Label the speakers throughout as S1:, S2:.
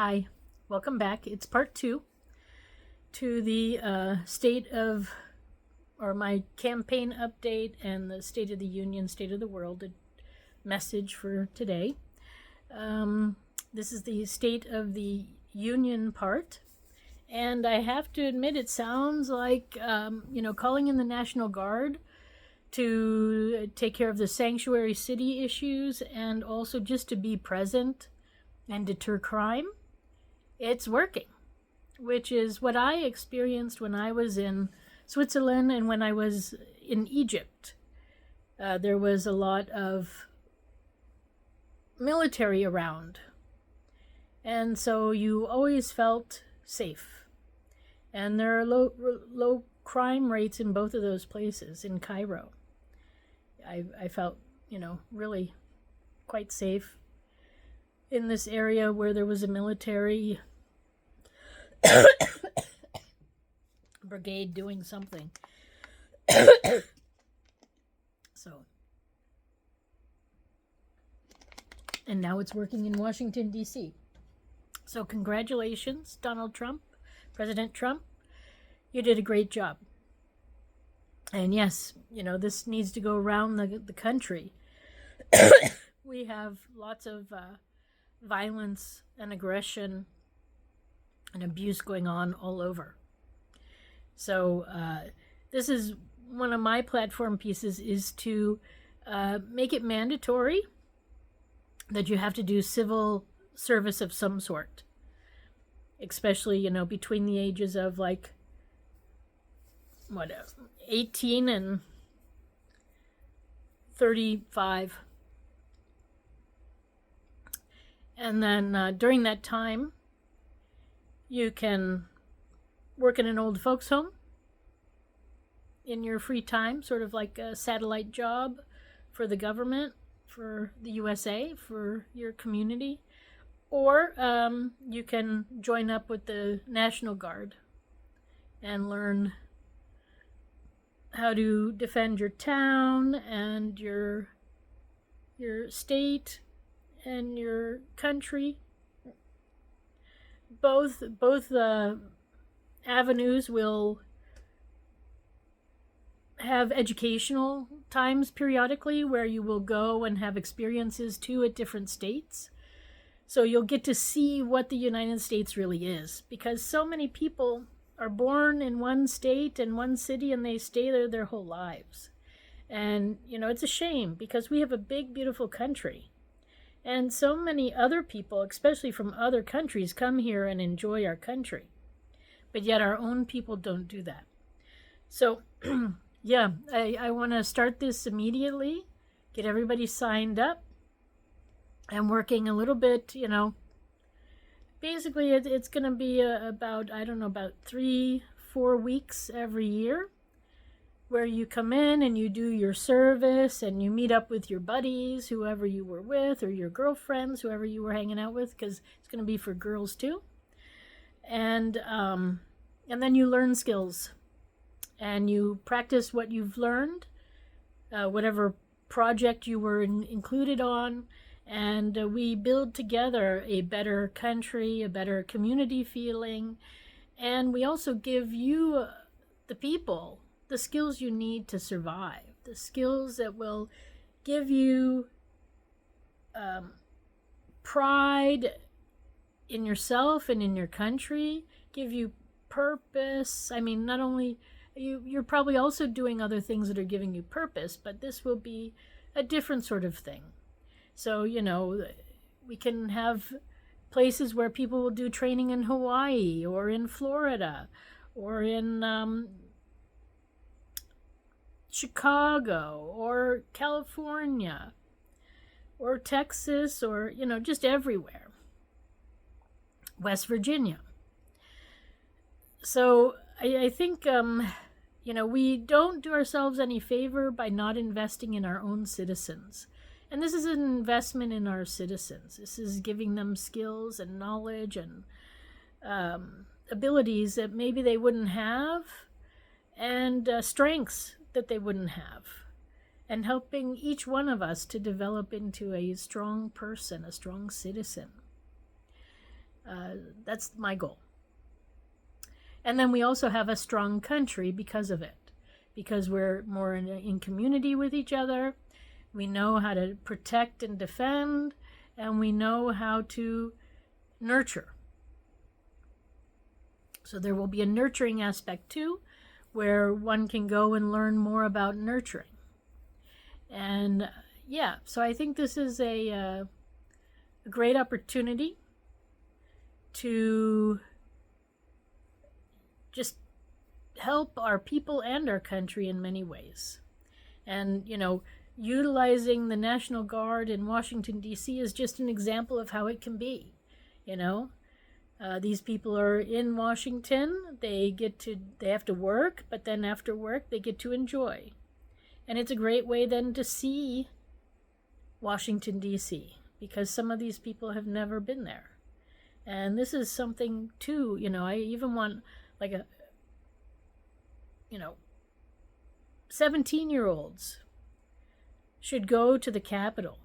S1: Hi, welcome back. It's part two to the state of, or my campaign update and the State of the Union, State of the World message for today. This is the State of the Union part. And I have to admit, it sounds like, calling in the National Guard to take care of the sanctuary city issues and also just to be present and deter crime. It's working, which is what I experienced when I was in Switzerland and when I was in Egypt. There was a lot of military around, and so you always felt safe. And there are low crime rates in both of those places. In Cairo, I felt, really quite safe in this area where there was a military brigade doing something. And now it's working in Washington, D.C. So congratulations, Donald Trump, President Trump. You did a great job. And yes, this needs to go around the country. We have lots of violence and aggression and abuse going on all over. So this is one of my platform pieces, is to make it mandatory that you have to do civil service of some sort, especially, between the ages of 18 and 35. And then during that time, you can work in an old folks' home in your free time, sort of like a satellite job for the government, for the USA, for your community. Or you can join up with the National Guard and learn how to defend your town and your state and your country. Both avenues will have educational times periodically where you will go and have experiences too at different states. So you'll get to see what the United States really is, because so many people are born in one state and one city and they stay there their whole lives. And, it's a shame because we have a big, beautiful country. And so many other people, especially from other countries, come here and enjoy our country. But yet our own people don't do that. So, yeah, I want to start this immediately, get everybody signed up. I'm working a little bit, basically it's going to be about 3-4 weeks every year, where you come in and you do your service and you meet up with your buddies, whoever you were with, or your girlfriends, whoever you were hanging out with, because it's going to be for girls too. And then you learn skills and you practice what you've learned, whatever project you were included on. And we build together a better country, a better community feeling. And we also give you, the people, the skills you need to survive, the skills that will give you pride in yourself and in your country, give you purpose. I mean, not only, you're probably also doing other things that are giving you purpose, but this will be a different sort of thing. So, we can have places where people will do training in Hawaii or in Florida or in Chicago or California or Texas or, just everywhere. West Virginia. So I think, we don't do ourselves any favor by not investing in our own citizens. And this is an investment in our citizens. This is giving them skills and knowledge and abilities that maybe they wouldn't have, and strengths that they wouldn't have, and helping each one of us to develop into a strong person, a strong citizen. That's my goal. And then we also have a strong country because of it, because we're more in community with each other. We know how to protect and defend, and we know how to nurture. So there will be a nurturing aspect too, where one can go and learn more about nurturing. And yeah, so I think this is a great opportunity to just help our people and our country in many ways. And, utilizing the National Guard in Washington, D.C. is just an example of how it can be. These people are in Washington. They have to work, but then after work, they get to enjoy. And it's a great way then to see Washington, D.C., because some of these people have never been there. And this is something, too, I even want, 17-year-olds should go to the Capitol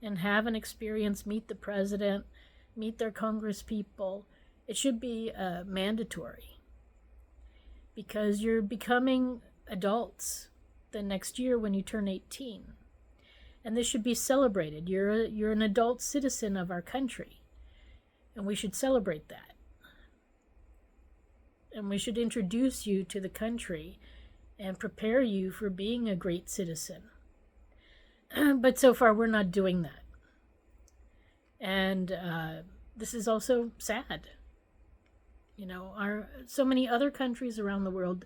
S1: and have an experience, meet the president, meet their Congress people. It should be mandatory, because you're becoming adults the next year when you turn 18. And this should be celebrated. You're an adult citizen of our country, and we should celebrate that. And we should introduce you to the country and prepare you for being a great citizen. But so far, we're not doing that. And this is also sad. So many other countries around the world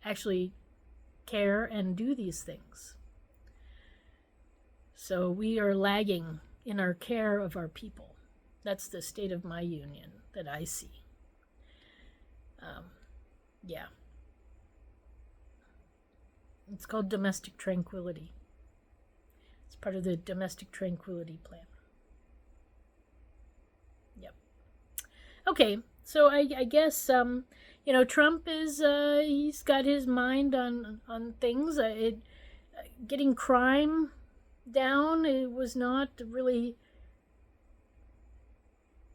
S1: actually care and do these things. So we are lagging in our care of our people. That's the state of my union that I see. Yeah. It's called domestic tranquility. It's part of the domestic tranquility plan. Yep. Okay, so I guess, Trump is, he's got his mind on things. Getting crime down, it was not really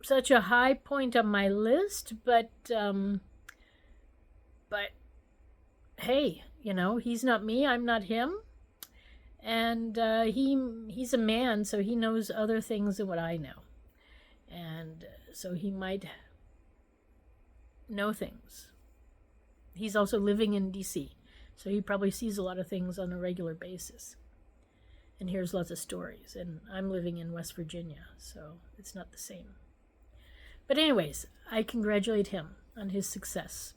S1: such a high point on my list, but hey, he's not me, I'm not him, and he's a man, so he knows other things than what I know, and so he might know things. He's also living in D.C., so he probably sees a lot of things on a regular basis and hears lots of stories, and I'm living in West Virginia, so it's not the same. But anyways, I congratulate him on his success,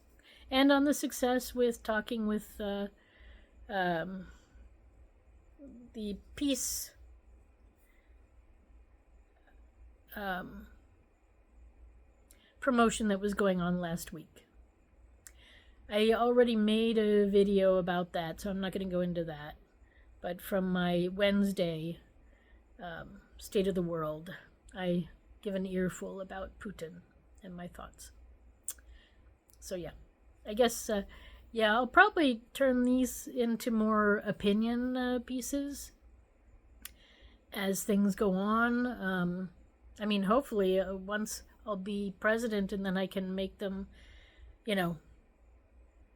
S1: and on the success with talking with the peace promotion that was going on last week. I already made a video about that, so I'm not going to go into that. But from my Wednesday State of the World, I give an earful about Putin and my thoughts. So yeah, I guess, I'll probably turn these into more opinion pieces as things go on. Hopefully once I'll be president, and then I can make them,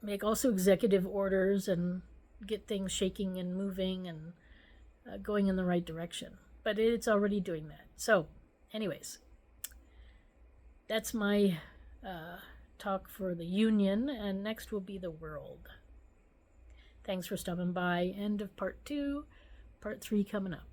S1: make also executive orders and get things shaking and moving and going in the right direction. But it's already doing that. So anyways, that's my talk for the Union, and next will be the world. Thanks for stopping by. End of part 2. Part 3 coming up.